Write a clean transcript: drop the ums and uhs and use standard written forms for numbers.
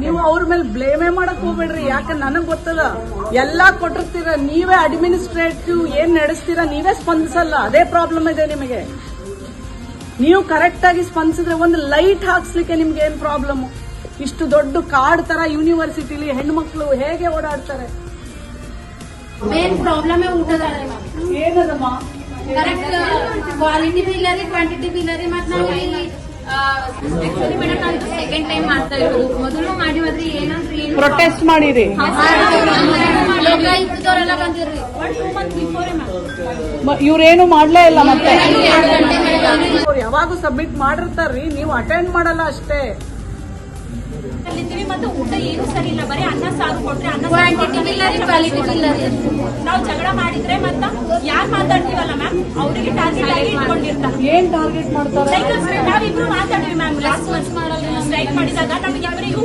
ನೀವು ಅವ್ರ ಮೇಲೆ ಬ್ಲೇಮೇ ಮಾಡಕ್ ಹೋಗ್ಬೇಡ್ರಿ. ಯಾಕೆ ನನಗ್ ಗೊತ್ತದ, ಎಲ್ಲಾ ಕೊಟ್ಟಿರ್ತೀರ ನೀವೇ, ಅಡ್ಮಿನಿಸ್ಟ್ರೇಟಿವ್ ಏನ್ ನಡೆಸ್ತೀರಾ ನೀವೇ ಸ್ಪಂದಿಸಲ್ಲ. ಅದೇ ಪ್ರಾಬ್ಲಮ್ ಇದೆ ನಿಮಗೆ. ನೀವು ಕರೆಕ್ಟ್ ಆಗಿ ಸ್ಪಂದಿಸಿದ್ರೆ ಒಂದು ಲೈಟ್ ಹಾಕ್ಸ್ಲಿಕ್ಕೆ ನಿಮ್ಗೆ ಏನ್ ಪ್ರಾಬ್ಲಮ್? ಇಷ್ಟು ದೊಡ್ಡ ಕಾಡ್ ತರ ಯೂನಿವರ್ಸಿಟಿಲಿ ಹೆಣ್ಮಕ್ಳು ಹೇಗೆ ಓಡಾಡ್ತಾರೆ? ಮೇನ್ ಪ್ರಾಬ್ಲಮ್ ಊಟದ ಏನದಮ್ಮ? ಕರೆಕ್ಟ್ ಕ್ವಾಲಿಟಿ ಬಿ ಇಲ್ಲ ರೀ, ಕ್ವಾಂಟಿಟಿ ಬಿ ಇಲ್ಲ ರೀ. ಮತ್ತೆ ನಾವು ಆಕ್ಚುಲಿ ಮೇಡಮ್ ನಾವು ಸೆಕೆಂಡ್ ಟೈಮ್ ಮಾಡ್ತಾ ಇರೋದು. ಮೊದಲು ಮಾಡಿದ್ರಿ ಏನಂದ್ರಿ ಪ್ರೊಟೆಸ್ಟ್ ಮಾಡಿರಿ. ಲೋಕಾಯುಕ್ತದವರೆಲ್ಲ ಬಂದಿರ್ರಿ 1-2 months ಬಿಫೋರ್ ಇವ್ರೇನು ಮಾಡ್ಲೇ ಇಲ್ಲ. ಮತ್ತೆ ಯಾವಾಗೂ ಸಬ್ಮಿಟ್ ಮಾಡಿರ್ತಾರ್ರಿ, ನೀವು ಅಟೆಂಡ್ ಮಾಡಲ್ಲ ಅಷ್ಟೇ. ಮತ್ತೆ ಊಟ ಏನು ಸರಿ ಇಲ್ಲ, ಬರೀ ಅನ್ನ ಸಾರು ಕೊಟ್ರೆ ಅನ್ನ ಕ್ವಾಂಟಿಟಿ ಬಿ ಇಲ್ಲ ರೀ, ಕ್ವಾಲಿಟಿ ಬಿ ಇಲ್ಲ ರೀ. ನಾವು ಜಗಳ ಮಾಡಿದ್ರೆ ಮತ್ತ ಯಾರು ಮಾತಾಡ್ತೀವಲ್ಲ ಮ್ಯಾಮ್ ಅವರಿಗೆ ಟಾರ್ಗೆಟ್ ಆಗಿ ಇಟ್ಕೊಂಡಿರ್ತಾರೆ. ಏನ್ ಟಾರ್ಗೆಟ್ ಮಾಡ್ತಾರೆ? ನಾವಿಬ್ರು ಮಾತಾಡಿವಿ ಮ್ಯಾಮ್ ಲಾಸ್ಟ್ ಮಂತ್ ಸ್ಟ್ರೈಕ್ ಮಾಡಿದಾಗ ನಮ್ಗೆ ಇಬ್ಬರಿಗೂ